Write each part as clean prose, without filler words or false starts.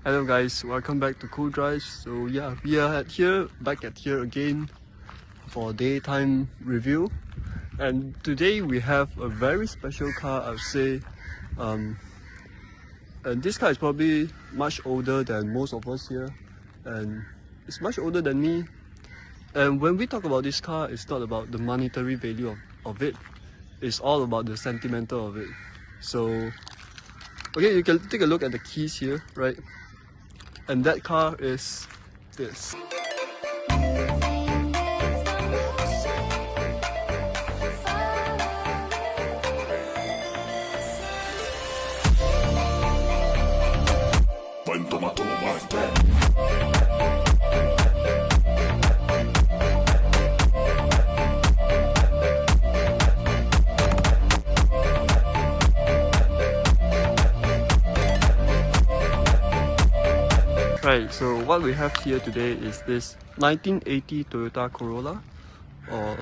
Hello guys, welcome back to Cool Drives. So yeah, we are back at here again for daytime review. And today we have a very special car, I would say. And this car is probably much older than most of us here, and it's much older than me. And when we talk about this car, it's not about the monetary value of it. It's all about the sentimental of it. So okay, you can take a look at the keys here, right? And that car is this. Right, so what we have here today is this 1980 Toyota Corolla, or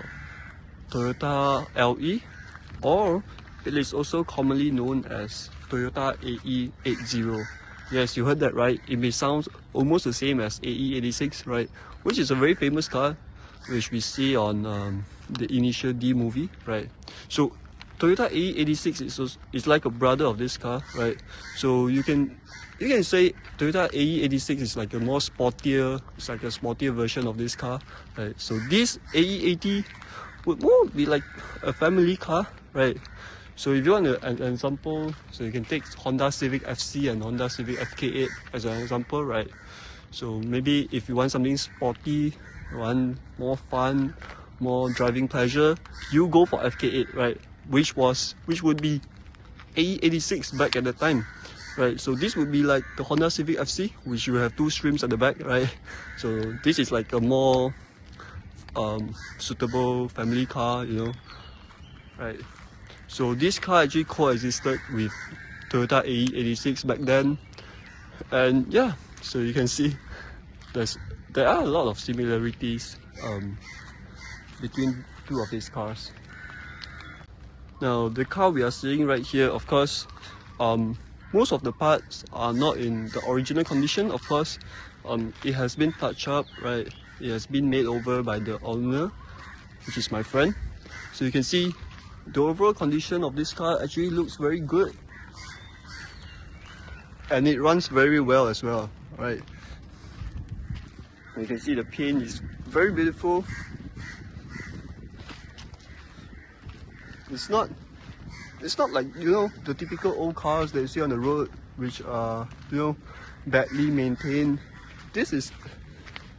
Toyota LE, or it is also commonly known as Toyota AE80. Yes, you heard that right. It may sound almost the same as AE86, right? Which is a very famous car, which we see on the Initial D movie, right? So Toyota AE86 is like a brother of this car, right? So you can say Toyota AE86 is like a more sportier, it's like a sportier version of this car, right? So this AE80 would more be like a family car, right? So if you want an example, so you can take Honda Civic FC and Honda Civic FK8 as an example, right? So maybe if you want something sporty, you want more fun, more driving pleasure, you go for FK8, right? Which would be AE86 back at the time. Right, so this would be like the Honda Civic FC, which you have two streams at the back, right? So this is like a more suitable family car, you know, right? So this car actually coexisted with Toyota AE86 back then, and yeah, so you can see there are a lot of similarities between two of these cars. Now the car we are seeing right here, of course, most of the parts are not in the original condition. Of course, it has been touched up, right? It has been made over by the owner, which is my friend. So you can see the overall condition of this car actually looks very good, and it runs very well as well, right? And you can see the paint is very beautiful. It's not like, you know, the typical old cars that you see on the road, which are, you know, badly maintained. This is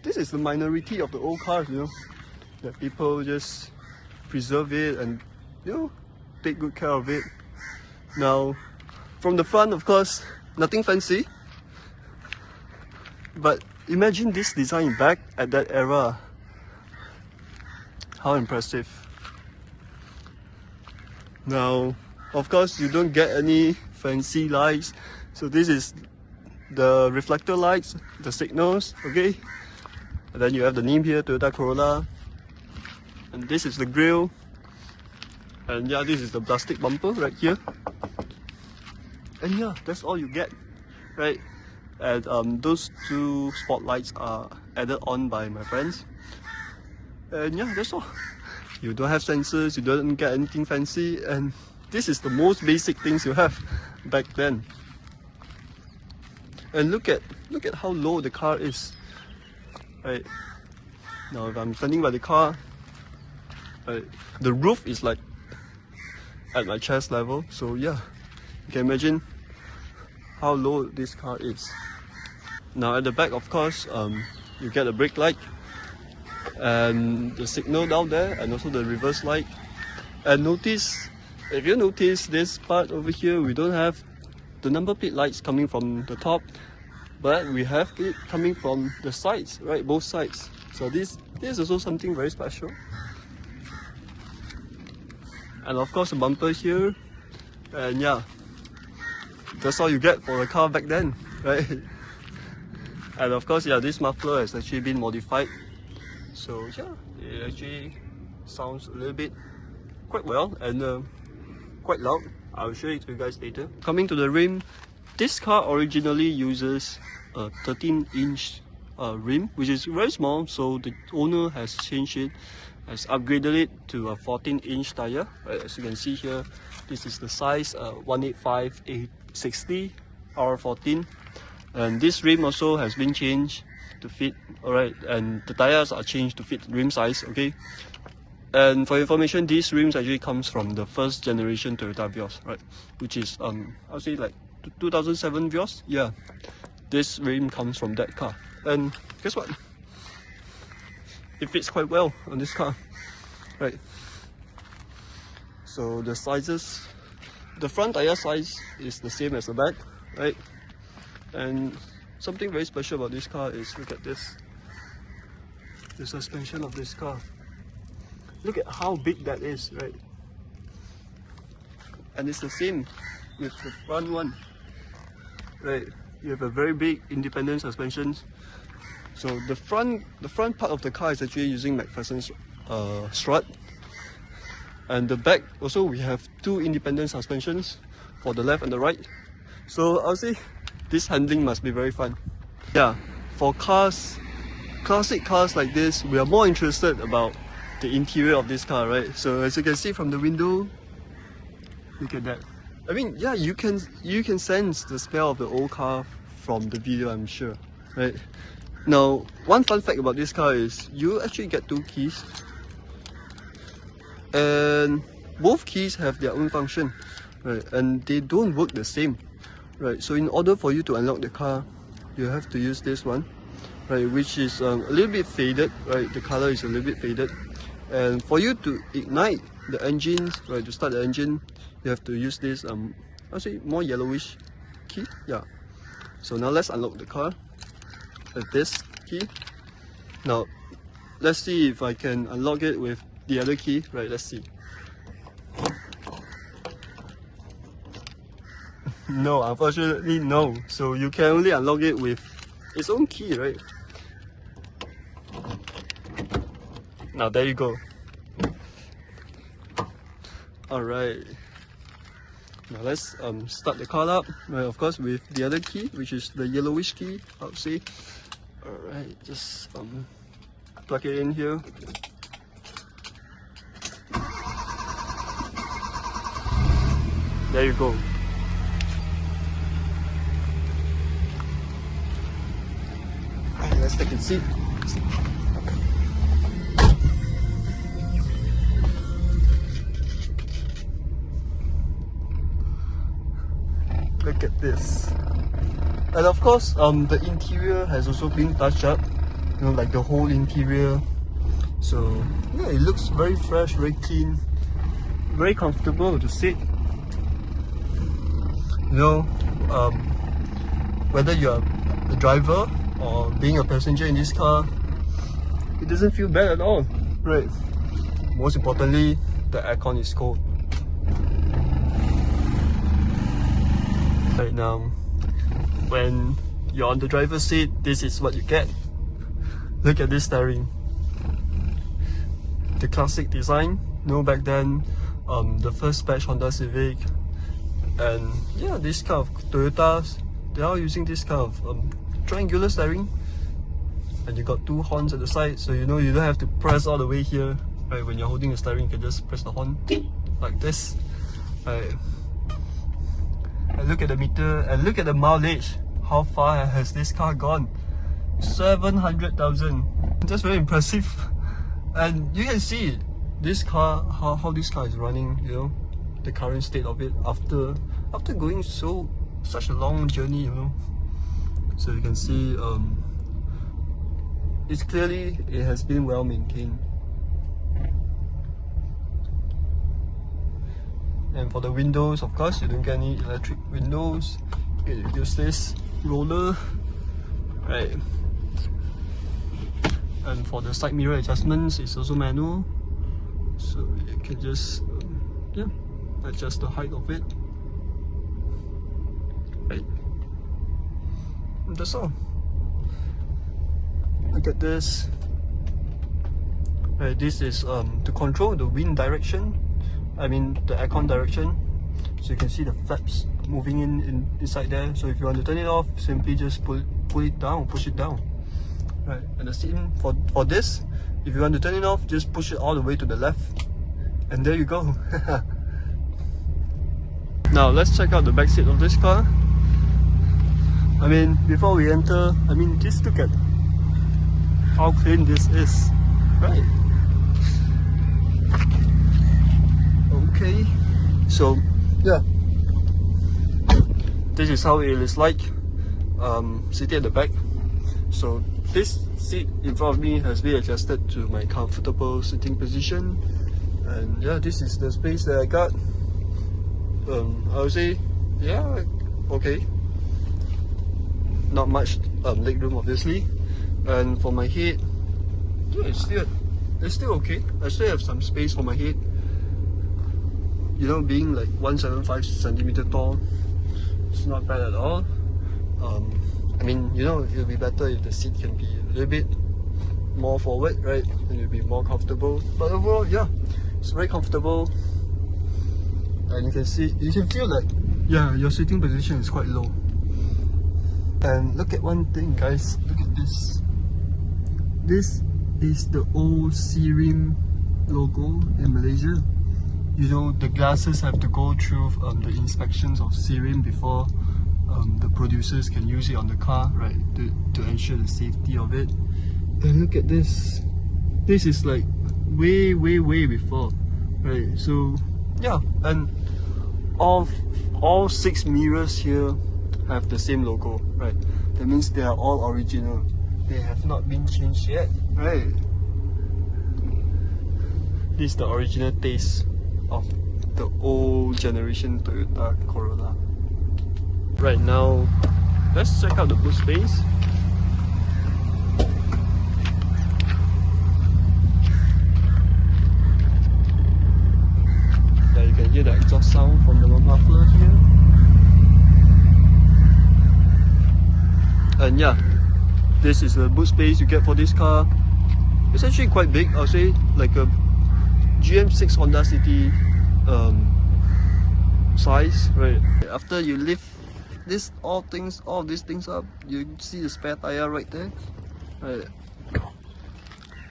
the minority of the old cars, you know, that people just preserve it and, you know, take good care of it. Now, from the front, of course, nothing fancy, but imagine this design back at that era. How impressive. Now, of course, you don't get any fancy lights. So this is the reflector lights, the signals, okay? And then you have the name here, Toyota Corolla. And this is the grille. And yeah, this is the plastic bumper right here. And yeah, that's all you get, right? And those two spotlights are added on by my friends. And yeah, that's all. You don't have sensors, you don't get anything fancy, and this is the most basic things you have back then. And look at how low the car is. Right now, if I'm standing by the car, right, the roof is like at my chest level. So yeah, you can imagine how low this car is. Now at the back, of course, you get a brake light and the signal down there, and also the reverse light. And if you notice this part over here, we don't have the number plate lights coming from the top, but we have it coming from the sides, right? Both sides. So this is also something very special. And of course, the bumper here. And yeah, that's all you get for a car back then, right? And of course, yeah, this muffler has actually been modified. So yeah, it actually sounds a little bit quite well and quite loud. I'll show it to you guys later. Coming to the rim, this car originally uses a 13-inch rim, which is very small, so the owner has changed it, has upgraded it to a 14-inch tire. Right, as you can see here, this is the size 185 860 R14, and this rim also has been changed to fit. Alright, and the tires are changed to fit rim size. Okay, and for information, these rims actually comes from the first generation Toyota Vios, right, which is I'll say like 2007 Vios. Yeah, this rim comes from that car, and guess what, it fits quite well on this car, right? So the sizes, the front tire size is the same as the back, right? And something very special about this car is, look at this, the suspension of this car. Look at how big that is, right? And it's the same with the front one, right? You have a very big independent suspension. So the front part of the car is actually using McPherson's strut, and the back also we have two independent suspensions for the left and the right. So I'll say this handling must be very fun. Yeah, for cars, classic cars like this, we are more interested about the interior of this car, right? So as you can see from the window, look at that. I mean, yeah, you can sense the smell of the old car from the video, I'm sure, right? Now, one fun fact about this car is you actually get two keys, and both keys have their own function, right? And they don't work the same, right? So in order for you to unlock the car, you have to use this one, right, which is a little bit faded, right? The color is a little bit faded. And for you to ignite the engine, right, to start the engine, you have to use this I'll say more yellowish key. Yeah. So now let's unlock the car with this key. Now let's see if I can unlock it with the other key. Right, let's see. No, unfortunately no. So you can only unlock it with its own key, right? Now there you go. Alright. Now let's start the car up, right, of course with the other key, which is the yellowish key, I would say. Alright, just plug it in here. There you go. Right, let's take a seat. Look at this. And of course, the interior has also been touched up, you know, like the whole interior. So yeah, it looks very fresh, very clean, very comfortable to sit. You know, whether you're the driver or being a passenger in this car, it doesn't feel bad at all, right? Most importantly, the aircon is cold. Right now, when you're on the driver's seat, this is what you get. Look at this steering. The classic design, you know, back then, the first batch Honda Civic, and yeah, this kind of Toyotas, they are using this kind of triangular steering, and you got two horns at the side, so you know you don't have to press all the way here, right? When you're holding the steering, you can just press the horn like this, right? And look at the meter, and look at the mileage. How far has this car gone? 700,000. That's very impressive. And you can see this car, how this car is running, you know, the current state of it after going such a long journey, you know. So you can see it's clearly, it has been well maintained. And for the windows, of course, you don't get any electric windows. You use this roller, right? And for the side mirror adjustments, it's also manual, so you can just yeah, adjust the height of it, right? And that's all. Look at this. Right, this is to control the wind direction. I mean the aircon direction. So you can see the flaps moving inside there. So if you want to turn it off, simply just push it down. Right, and the same for this. If you want to turn it off, just push it all the way to the left, and there you go. Now let's check out the back seat of this car. I mean, before we enter, I mean, just look at how clean this is, right? Okay, so yeah, this is how it is like sitting at the back. So this seat in front of me has been adjusted to my comfortable sitting position, and yeah, this is the space that I got. I would say, yeah, okay. Not much leg room, obviously, and for my head, yeah, it's still okay. I still have some space for my head. You know, being like 175 centimeter tall, it's not bad at all. I mean, you know, it'll be better if the seat can be a little bit more forward, right? And it'll be more comfortable. But overall, yeah, it's very comfortable. And you can feel like, yeah, your sitting position is quite low. And look at one thing, guys. Look at this. This is the old Serim logo in Malaysia. You know, the glasses have to go through the inspections of Serim before the producers can use it on the car, right? To ensure the safety of it. And look at this. This is like way before, right? So yeah, and all 6 mirrors here have the same logo, right? That means they are all original. They have not been changed yet, right? This is the original taste of the old generation Toyota Corolla. Right now, let's check out the boot space. Yeah, you can hear the exhaust sound from the muffler here. And yeah, this is the boot space you get for this car. It's actually quite big. I'll say like a GM6 Honda City size, right? After you lift all these things up, you see the spare tire right there, right?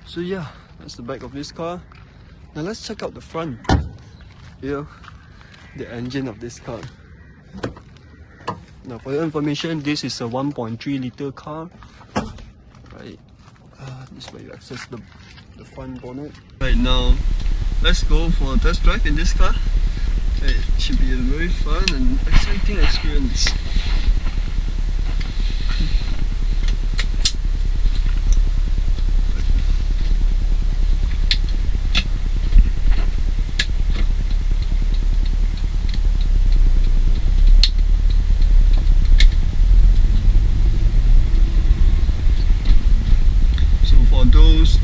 So yeah, that's the back of this car. Now let's check out the front. You know, the engine of this car. Now for your information, this is a 1.3 liter car, right? This is where you access the front bonnet. Right now, let's go for a test drive in this car. It should be a very fun and exciting experience.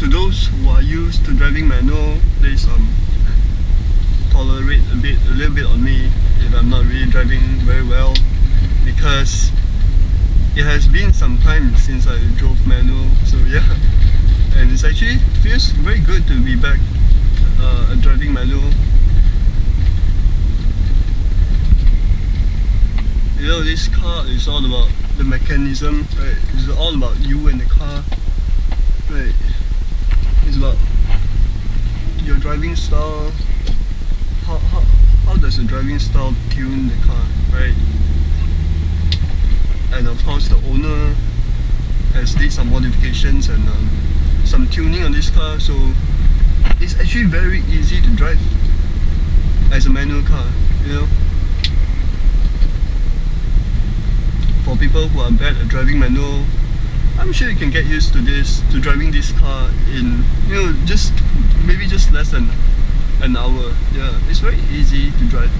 To those who are used to driving manual, please tolerate a little bit on me if I'm not really driving very well, because it has been some time since I drove manual. So yeah, and it actually feels very good to be back driving manual. You know, this car is all about the mechanism, right? It's all about you and the car, right? It's about your driving style. How does the driving style tune the car, right? And of course, the owner has did some modifications and some tuning on this car, so it's actually very easy to drive as a manual car, you know. For people who are bad at driving manual, I'm sure you can get used to driving this car in, you know, maybe just less than an hour. Yeah, it's very easy to drive.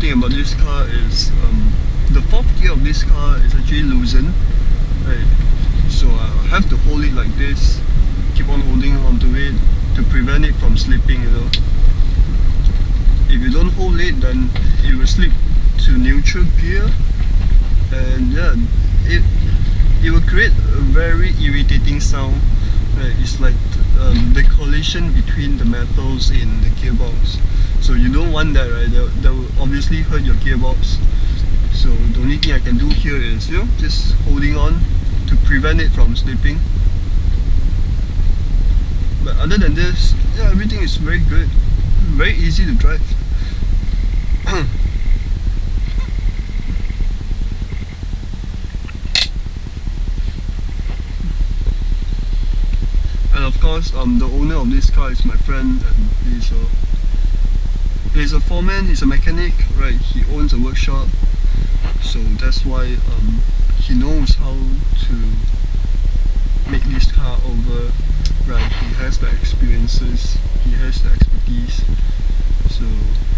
thing about this car is the fourth gear of this car is actually loosened, right? So I have to hold it like this, keep on holding onto it to prevent it from slipping, you know. If you don't hold it, then it will slip to neutral gear, and yeah, it will create a very irritating sound. Right? It's like the collision between the metals in the gearbox. So you don't want that, right? That will obviously hurt your gearbox. So the only thing I can do here is, you know, just holding on to prevent it from slipping. But other than this, yeah, everything is very good, very easy to drive. And of course, the owner of this car is my friend, and he's a foreman, he's a mechanic, right? He owns a workshop, so that's why he knows how to make this car over, right? He has the experiences, he has the expertise. So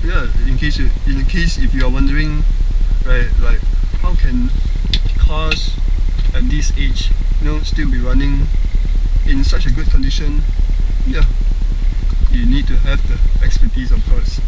yeah, in case if you are wondering, right, like how can cars at this age, you know, still be running in such a good condition? Yeah, you need to have the expertise, of course.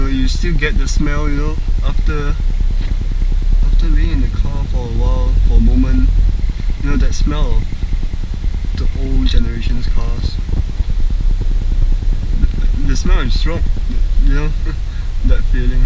You still get the smell, you know, after being in the car for a while, for a moment, you know, that smell of the old generation's cars. The smell is strong, you know, that feeling.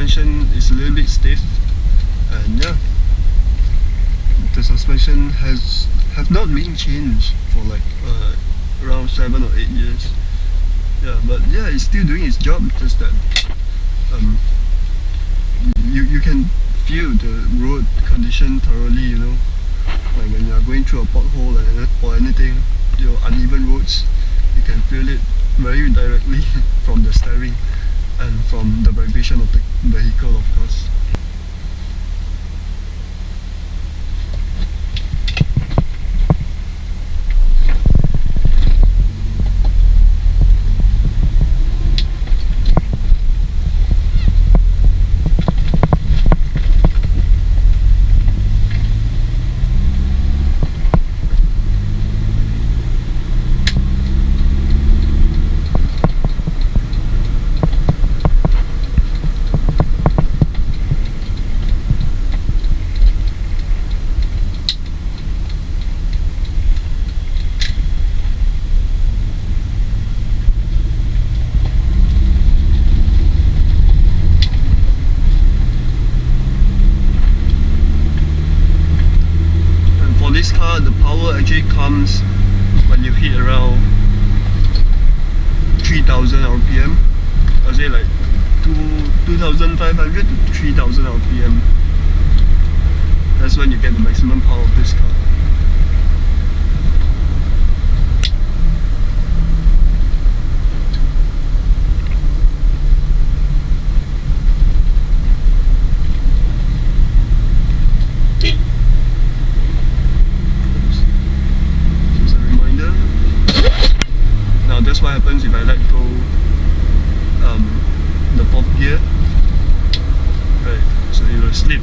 suspension is a little bit stiff, and yeah, the suspension have not been changed for like around 7 or 8 years. Yeah, but yeah, it's still doing its job. Just that you can feel the road condition thoroughly. You know, like when you are going through a pothole or anything, uneven roads, you can feel it very directly from the steering and from the vibration of the vehicle, of course. This car, the power actually comes when you hit around 3000 RPM. I say like 2500 to 3000 RPM. That's when you get the maximum power of this car. That's what happens if I let go the 4th gear, right? So it will slip.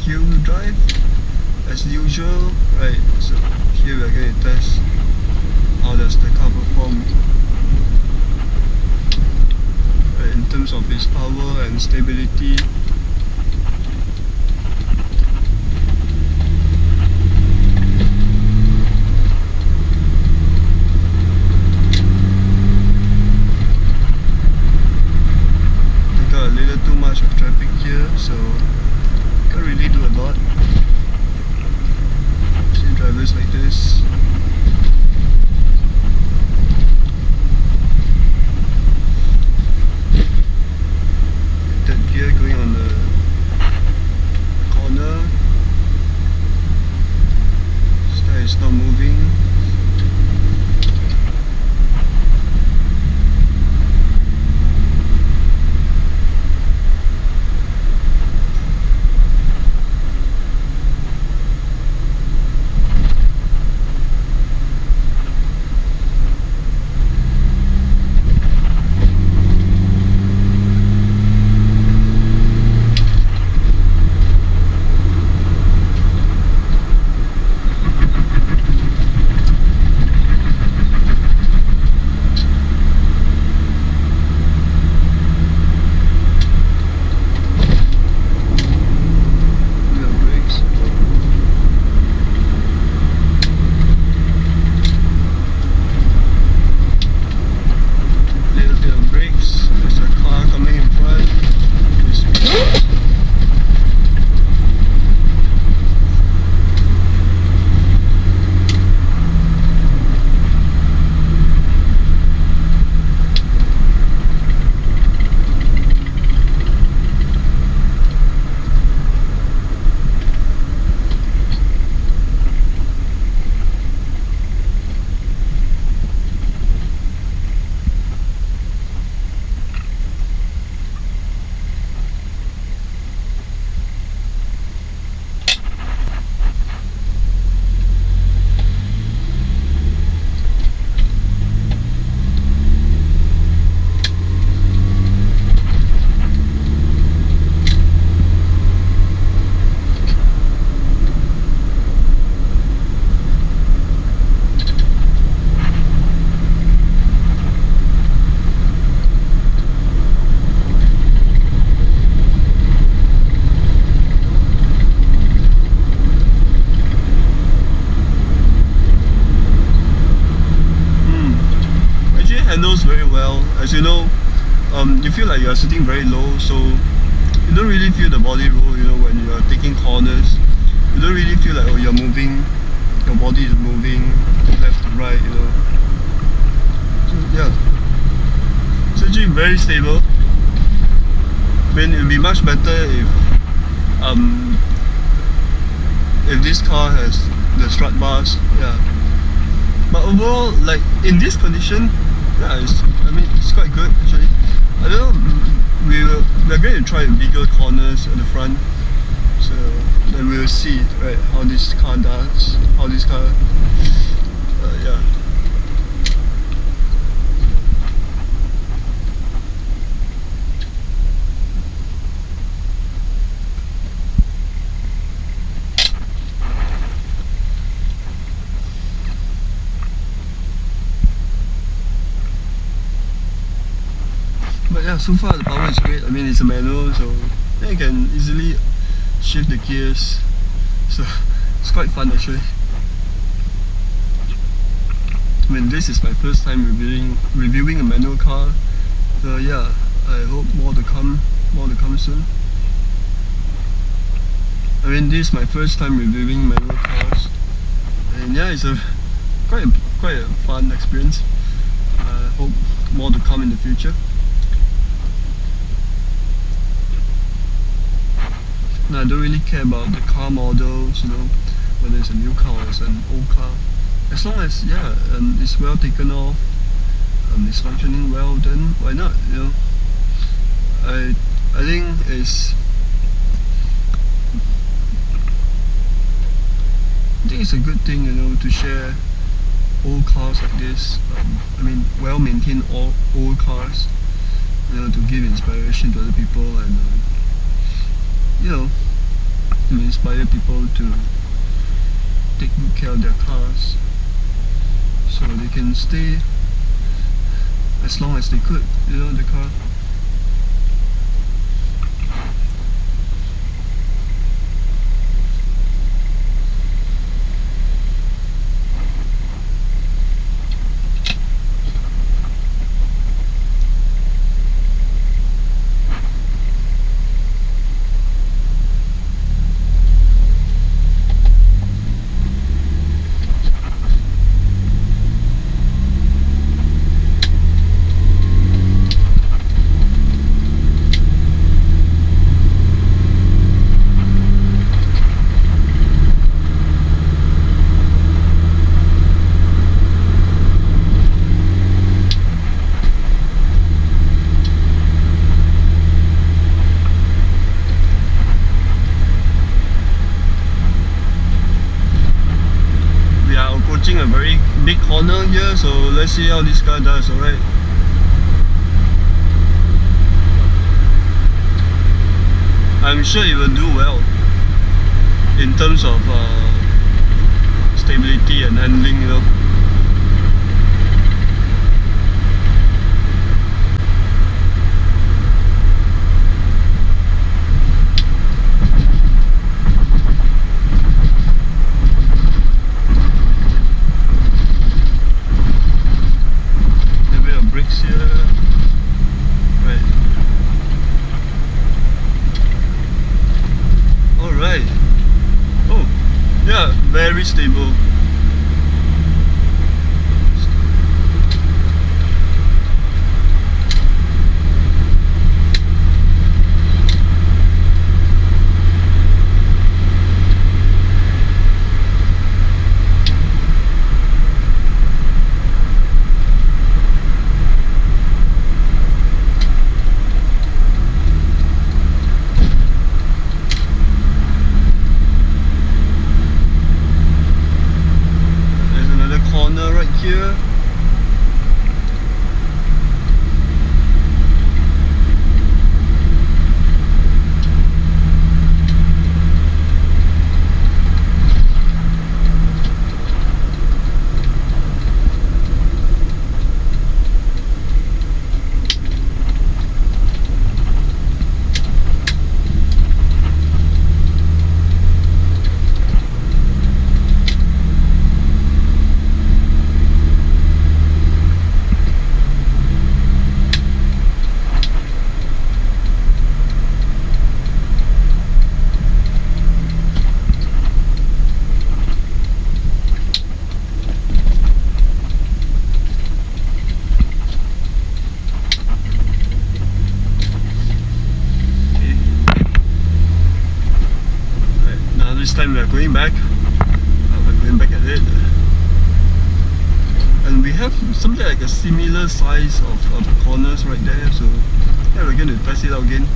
rear wheel drive as usual, right? So here we are going to test how does the car perform in terms of its power and stability. Got a little too much of traffic here, so can't really do a lot. See drivers like this. That gear going on the corner. This guy is not moving. Handles very well. As you know, you feel like you are sitting very low, so you don't really feel the body roll. You know, when you are taking corners, you don't really feel like you're moving. Your body is moving left to right. You know, so, yeah, it's actually very stable. I mean, it would be much better if this car has the strut bars. Yeah, but overall, like in this condition. Yeah, I mean, it's quite good actually. I don't know, we're going to try bigger corners at the front, so then we'll see, right, how this car does, yeah. But yeah, so far the power is great. I mean, it's a manual, so yeah, you can easily shift the gears. So it's quite fun actually. I mean, this is my first time reviewing a manual car. So yeah, I hope more to come soon. I mean, this is my first time reviewing manual cars, and yeah, it's quite a fun experience. I hope more to come in the future. No, I don't really care about the car models, you know, whether it's a new car or it's an old car. As long as it's well taken off, it's functioning well, then why not? You know, I think it's a good thing, you know, to share old cars like this. I mean, well-maintained old cars, you know, to give inspiration to other people and you know, to inspire people to take good care of their cars so they can stay as long as they could, the car. A very big corner here, so let's see how this car does. Alright, I'm sure it will do well in terms of stability and handling, very stable. Here. This time we are going back. We're going back at it, and we have something like a similar size of corners right there. So yeah, we're going to test it out again.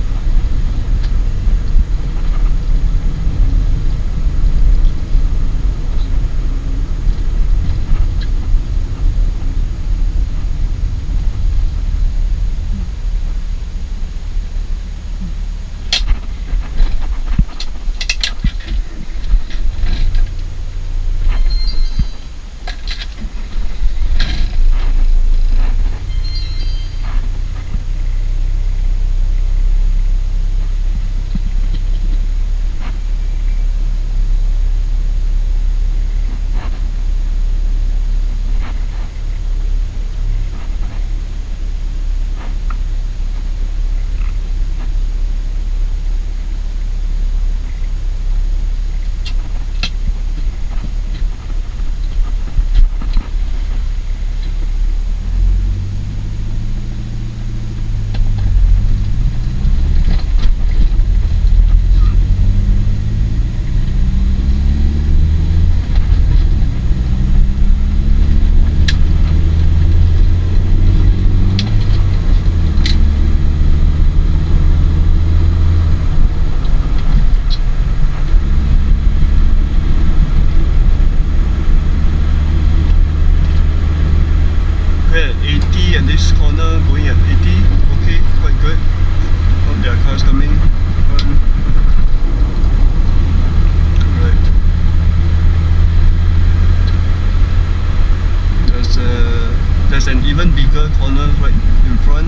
there's an even bigger corner right in front.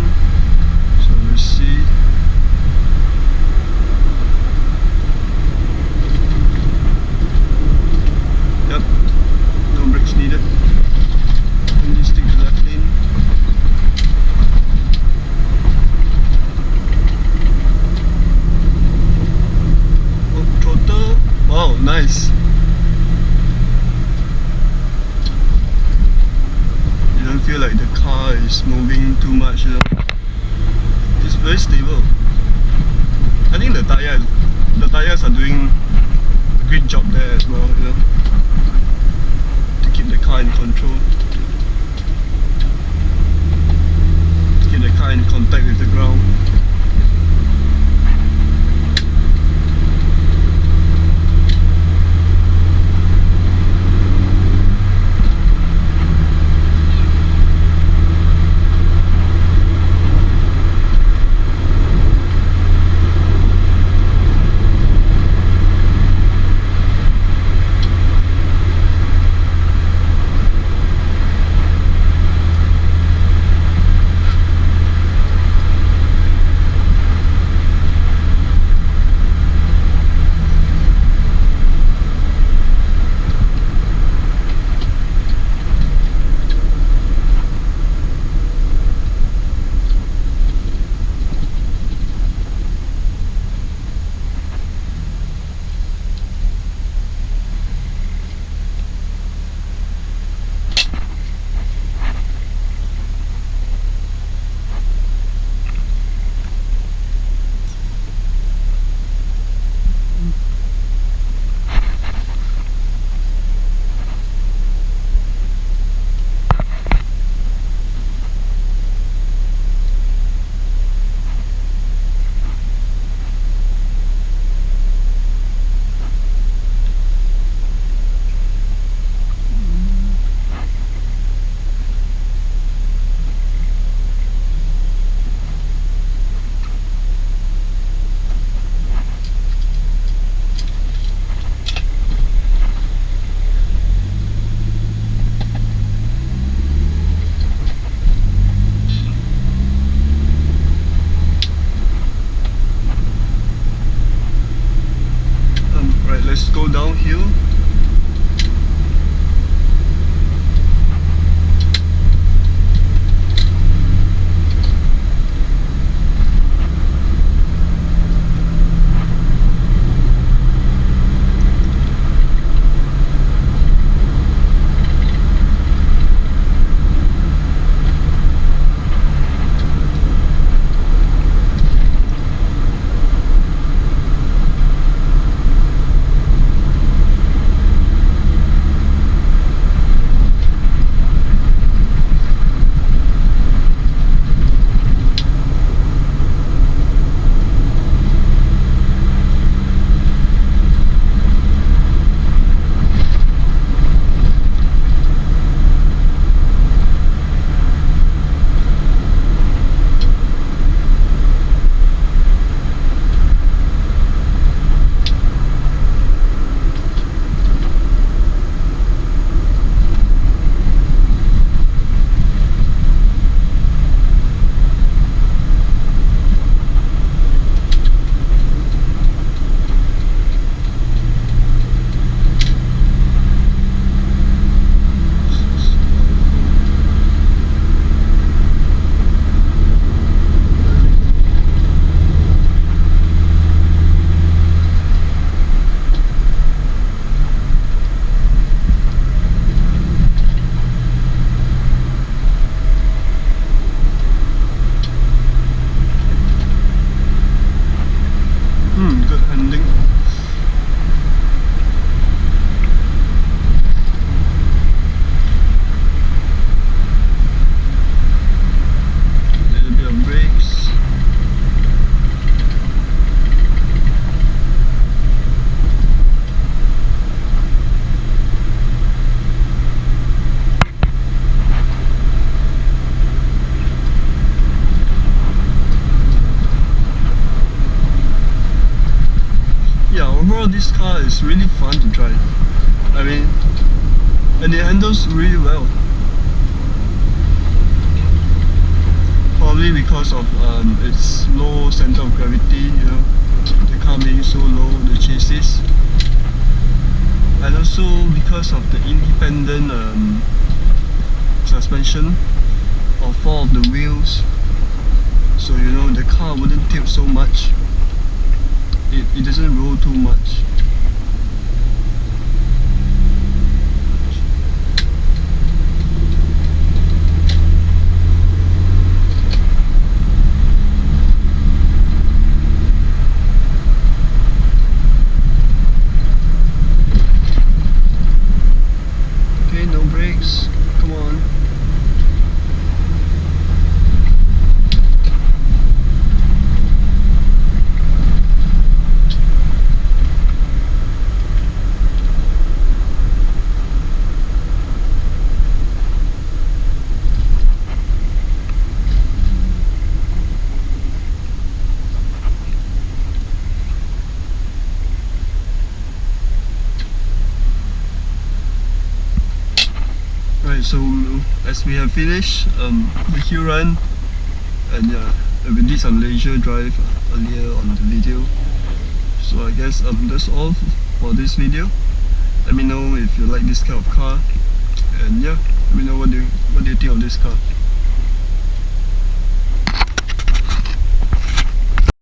So we'll see. Yep, no brakes needed. Only stick to left lane. Oh, throttle. Wow, nice. You don't feel like the car is moving too much, you know? It's very stable. I think the tires are doing a great job there as well, you know, to keep the car in control, to keep the car in contact with the ground. Let's go downhill. Good handling. A little bit of brakes. Yeah, overall this car is really fun to drive. I mean, and it handles really well. because of its low center of gravity, you know, the car being so low, the chassis, and also because of the independent suspension of 4 of the wheels. So you know, the car wouldn't tilt so much. It doesn't roll too much. Okay, no brakes. Come on. Right, so as we have finished the hill run, and yeah, we did some leisure drive earlier on the video. So I guess that's all for this video. Let me know if you like this kind of car, and yeah, let me know what do you think of this car.